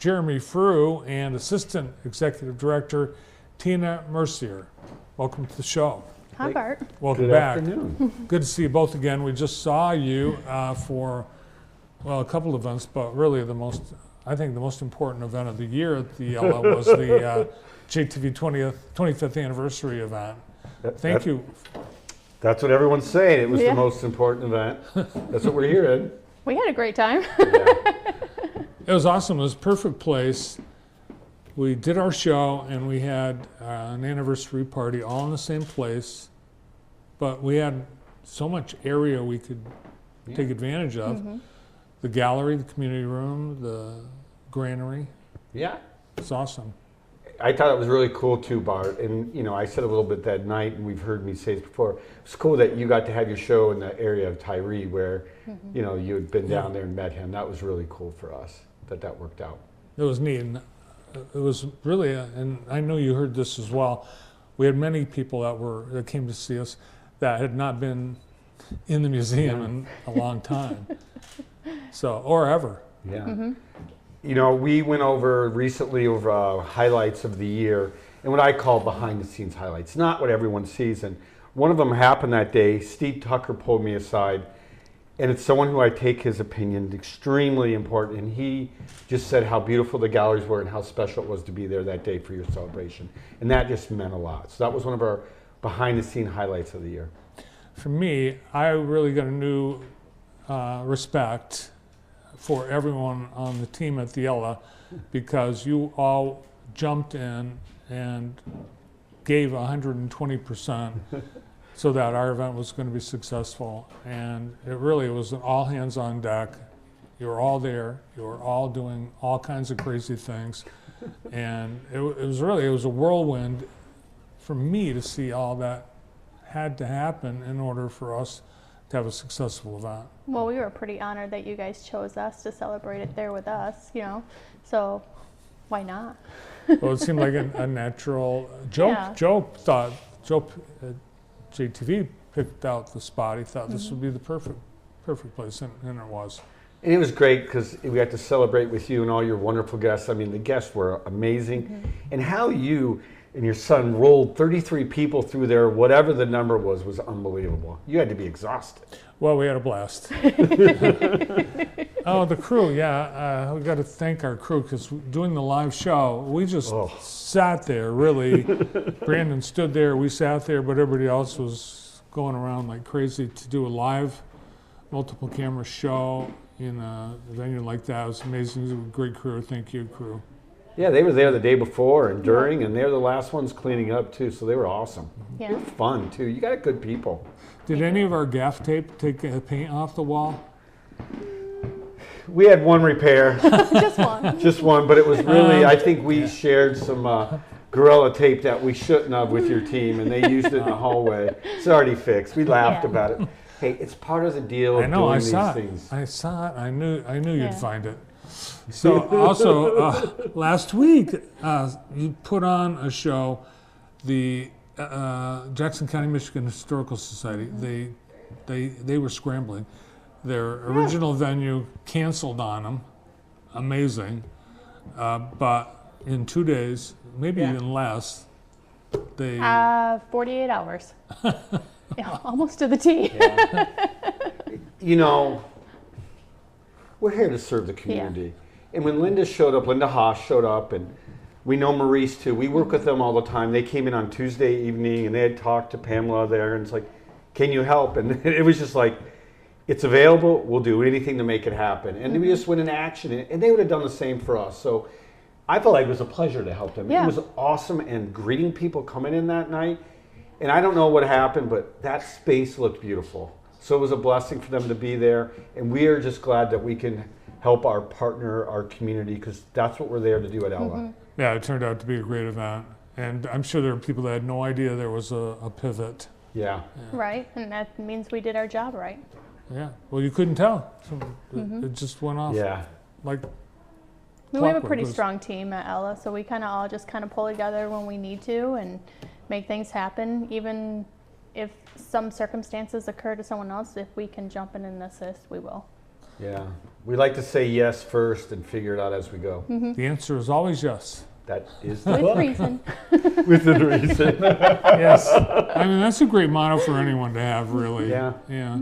Jeremy Frew and Assistant Executive Director Tina Mercier. Welcome to the show. Hi, Bart. Welcome Good back. afternoon. Good to see you both again. We just saw you for, well, a couple of events, but really I think the most important event of the year at the Ella was the JTV 25th anniversary event. Thank you. That's what everyone's saying. It was Yeah. the most important event. That's what we're hearing. We had a great time. Yeah. It was awesome. It was a perfect place. We did our show and we had an anniversary party all in the same place, but we had so much area we could take advantage of. Mm-hmm. The gallery, the community room, the granary. Yeah. It's awesome. I thought it was really cool too, Bart. And you know, I said a little bit that night, and we've heard me say this before. It's cool that you got to have your show in the area of Tyree, where you know you had been down there and met him. That was really cool for us that worked out. It was neat. And it was really, and I know you heard this as well. We had many people that came to see us that had not been in the museum in a long time, or ever. Yeah. You know, we went over recently highlights of the year, and what I call behind the scenes highlights, not what everyone sees. And one of them happened that day. Steve Tucker pulled me aside, and it's someone who I take his opinion extremely important. And he just said how beautiful the galleries were and how special it was to be there that day for your celebration. And that just meant a lot. So that was one of our behind the scene highlights of the year. For me, I really got a new respect for everyone on the team at the Ella, because you all jumped in and gave 120% so that our event was going to be successful. And it was an all hands on deck. You were all there. You were all doing all kinds of crazy things. And it was a whirlwind for me to see all that had to happen in order for us to have a successful event. Well, we were pretty honored that you guys chose us to celebrate it there with us, so why not? Well, it seemed like a natural joke. Yeah. Joe at JTV picked out the spot. He thought this would be the perfect place, and it was. And it was great because we got to celebrate with you and all your wonderful guests. I mean, the guests were amazing. And how you and your son rolled 33 people through there, whatever the number was unbelievable. You had to be exhausted. Well, we had a blast. Oh, the crew, yeah. We got to thank our crew, because doing the live show, we just sat there, really. Brandon stood there, we sat there, but everybody else was going around like crazy to do a live multiple camera show in a venue like that. It was amazing. It was a great crew. Thank you, crew. Yeah, they were there the day before and during, and they're the last ones cleaning up too, so they were awesome. Yeah. It was fun too. You got good people. Did any of our gaff tape take paint off the wall? We had one repair, Just one. just one, but it was really, I think we shared some Gorilla tape that we shouldn't have with your team, and they used it in the hallway. It's already fixed. We laughed Yeah. about it. Hey, it's part of the deal of I know, doing I these saw it. things. I saw it. I knew Yeah. you'd find it. So also last week you put on a show, the Jackson County, Michigan Historical Society. They were scrambling. Their original venue canceled on them. Amazing, but in 2 days, maybe even less, they 48 hours. Yeah, almost to the T. You know, we're here to serve the community. And when Linda Haas showed up, and we know Maurice too, we work with them all the time. They came in on Tuesday evening and they had talked to Pamela there, and it's like, can you help? And it was just like, it's available, we'll do anything to make it happen. And we just went into action, and they would have done the same for us. So I felt like it was a pleasure to help them. Yeah. It was awesome, and greeting people coming in that night. And I don't know what happened, but that space looked beautiful. So it was a blessing for them to be there, and we are just glad that we can help our partner, our community, because that's what we're there to do at Ella. Yeah, it turned out to be a great event, and I'm sure there were people that had no idea there was a pivot. Yeah. Right, and that means we did our job right. Yeah, well, you couldn't tell. So it just went off. Yeah. Like We have a clockwork. pretty It was- strong team at Ella, so we kind of all just kind of pull together when we need to and make things happen. Even if some circumstances occur to someone else, if we can jump in and assist, we will. Yeah. We like to say yes first and figure it out as we go. The answer is always yes. That is the With book. reason. Within reason. Yes. I mean, that's a great motto for anyone to have, really. Yeah. Yeah.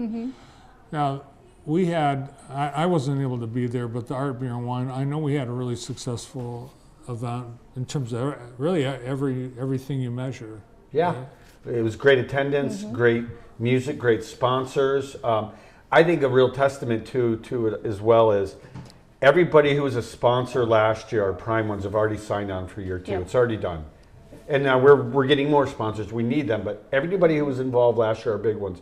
Now, we had, I wasn't able to be there, but the Art, Beer, and Wine, I know we had a really successful event in terms of really everything you measure. Yeah. It was great attendance, great music, great sponsors. I think a real testament to it as well is everybody who was a sponsor last year, our prime ones, have already signed on for year two. Yep. It's already done. And now we're getting more sponsors. We need them, but everybody who was involved last year, our big ones,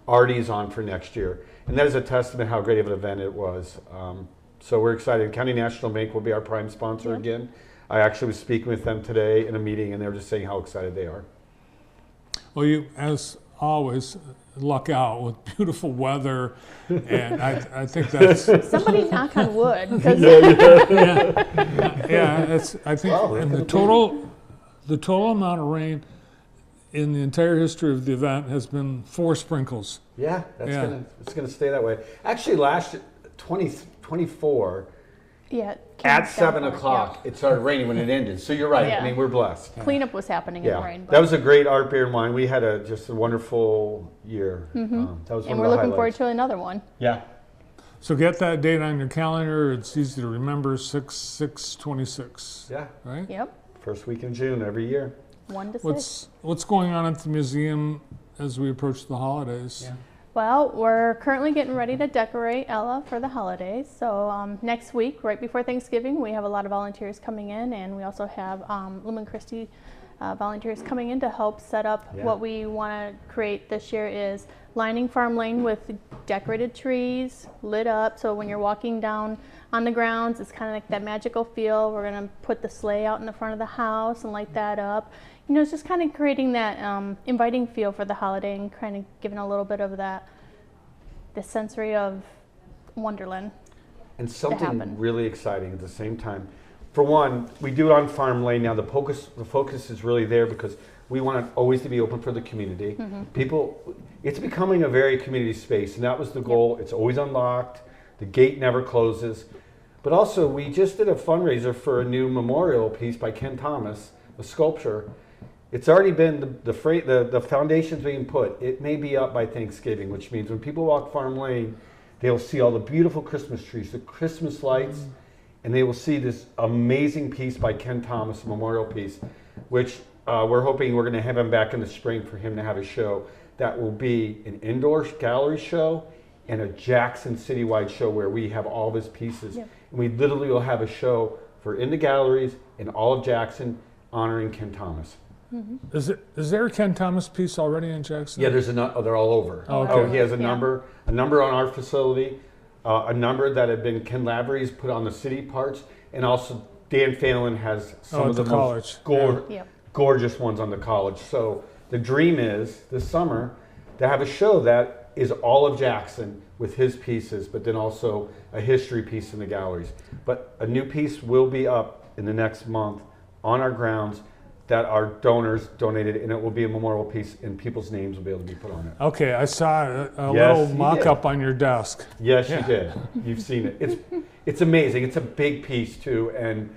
already is on for next year. And that is a testament how great of an event it was. So we're excited. County National Bank will be our prime sponsor Yep. again. I actually was speaking with them today in a meeting, and they were just saying how excited they are. Well, you, as always, luck out with beautiful weather, and I think that's Somebody knock on wood, because I think Well, and it the could total amount of rain in the entire history of the event has been 4 sprinkles. Yeah, Yeah. it's gonna stay that way. Actually, last year, 2024, yeah. it at came 7 down for it, o'clock, it started raining when it ended. So you're right. Yeah. I mean, we're blessed. yeah. Cleanup was happening in the Yeah, rain. that was a great Art, Beer, and Wine. We had just a wonderful year. That was and one we're of the looking forward highlights. to another one. Yeah, So get that date on your calendar. It's easy to remember, 6/6/26, yeah. right? Yep. First week in June every year. 1 to 6. What's going on at the museum as we approach the holidays? Yeah. Well, we're currently getting ready to decorate Ella for the holidays. So next week, right before Thanksgiving, we have a lot of volunteers coming in, and we also have Lumen Christi volunteers coming in to help set up. Yeah. What we want to create this year is lining Farm Lane with decorated trees, lit up. So when you're walking down on the grounds, it's kind of like that magical feel. We're going to put the sleigh out in the front of the house and light that up. You know, it's just kind of creating that inviting feel for the holiday and kind of giving a little bit of that, the sensory of Wonderland. And something happen. really exciting at the same time. For one, we do it on Farm Lane now. The focus is really there because we want it always to be open for the community. People, it's becoming a very community space, and that was the goal. It's always unlocked. The gate never closes. But also, we just did a fundraiser for a new memorial piece by Ken Thomas, a sculpture. It's already been the foundation's being put. It may be up by Thanksgiving, which means when people walk Farm Lane, they'll see all the beautiful Christmas trees, the Christmas lights, and they will see this amazing piece by Ken Thomas, a memorial piece, which we're hoping we're going to have him back in the spring for him to have a show that will be an indoor gallery show and a Jackson citywide show where we have all of his pieces. Yep. And we literally will have a show for in the galleries in all of Jackson honoring Ken Thomas. Is there a Ken Thomas piece already in Jackson? Yeah, there's they're all over. Oh, okay. He has a Yeah. number on our facility, a number that have been Ken Lavery's put on the city parts, and also Dan Phelan has some at of the the most college. Yep. gorgeous ones on the college. So the dream is this summer to have a show that is all of Jackson with his pieces, but then also a history piece in the galleries. But a new piece will be up in the next month on our grounds that our donors donated, and it will be a memorial piece, and people's names will be able to be put on it. Okay, I saw a Yes, little you mock-up on your desk. Yes, Yeah. you did. You've seen it. It's amazing. It's a big piece too, and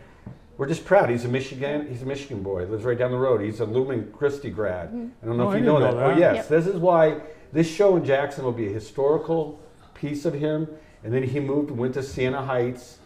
we're just proud. He's a Michigan boy. Lives right down the road. He's a Lumen Christi grad. I don't know Oh, if I you know didn't that. know Oh that. yes, Yep. this is why this show in Jackson will be a historical piece of him, and then he moved and went to Siena Heights,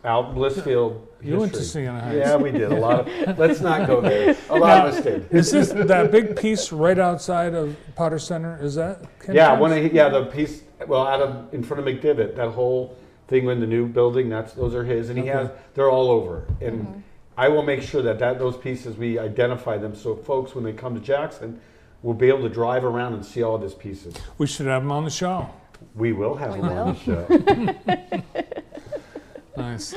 out in Blissfield. You went to history. Siena Heights. Yeah, we did a lot of. Let's not go there. A lot of us did. Is this that big piece right outside of Potter Center? Is that Ken Yeah, Thomas? the piece out in front of McDivitt, that whole thing in the new building, those are his, and Okay. they're all over. And I will make sure that those pieces, we identify them so folks, when they come to Jackson, will be able to drive around and see all of his pieces. We should have him on the show. We will have We them on the show. Nice.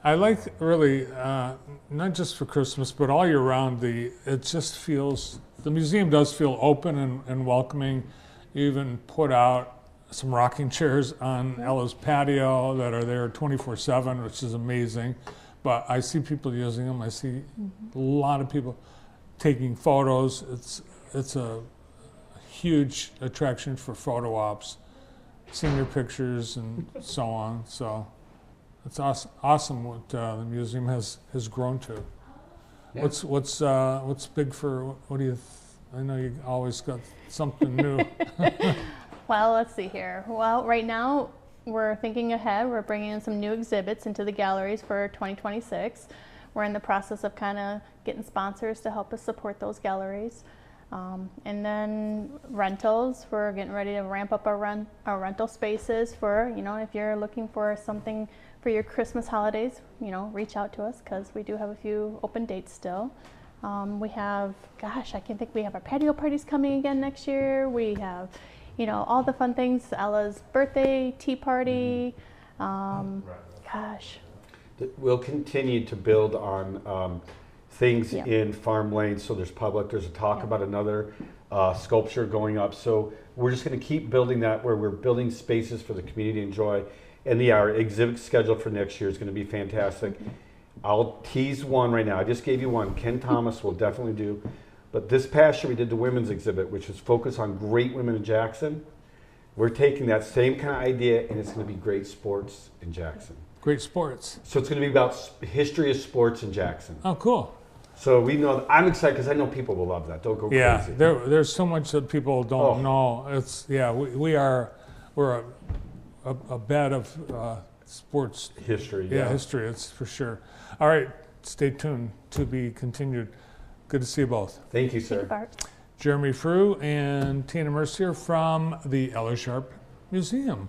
I like really not just for Christmas, but all year round. It just feels the museum does feel open and welcoming. You even put out some rocking chairs on Ella's patio that are there 24/7, which is amazing. But I see people using them. I see a lot of people taking photos. It's a huge attraction for photo ops. senior pictures and so on. So it's awesome what the museum has grown to. Yeah. What's big for, what do you, I know you always got something new. Well, let's see here. Well, right now we're thinking ahead. We're bringing in some new exhibits into the galleries for 2026. We're in the process of kind of getting sponsors to help us support those galleries. And then rentals, we're getting ready to ramp up our rental spaces for, if you're looking for something for your Christmas holidays, reach out to us because we do have a few open dates still. We have, I can think we have our patio parties coming again next year. We have, all the fun things, Ella's birthday, tea party, We'll continue to build on things Yeah. in Farm Lane, so there's public. There's a talk Yeah. about another sculpture going up. So we're just going to keep building that, where we're building spaces for the community to enjoy. And our exhibit schedule for next year is going to be fantastic. I'll tease one right now. I just gave you one. Ken Thomas will definitely do. But this past year we did the women's exhibit, which is focused on great women in Jackson. We're taking that same kind of idea, and it's going to be great sports in Jackson. Great sports. So it's going to be about history of sports in Jackson. Oh, cool. So we know, I'm excited because I know people will love that. Don't go Yeah, crazy. there's so much that people don't Oh. know. It's, yeah, we're a bed of sports. History, Yeah, yeah. history, it's for sure. All right, stay tuned, to be continued. Good to see you both. Thank you, Thank you, sir. Bart. Jeremy Frew and Tina Mercier from the Ella Sharp Museum.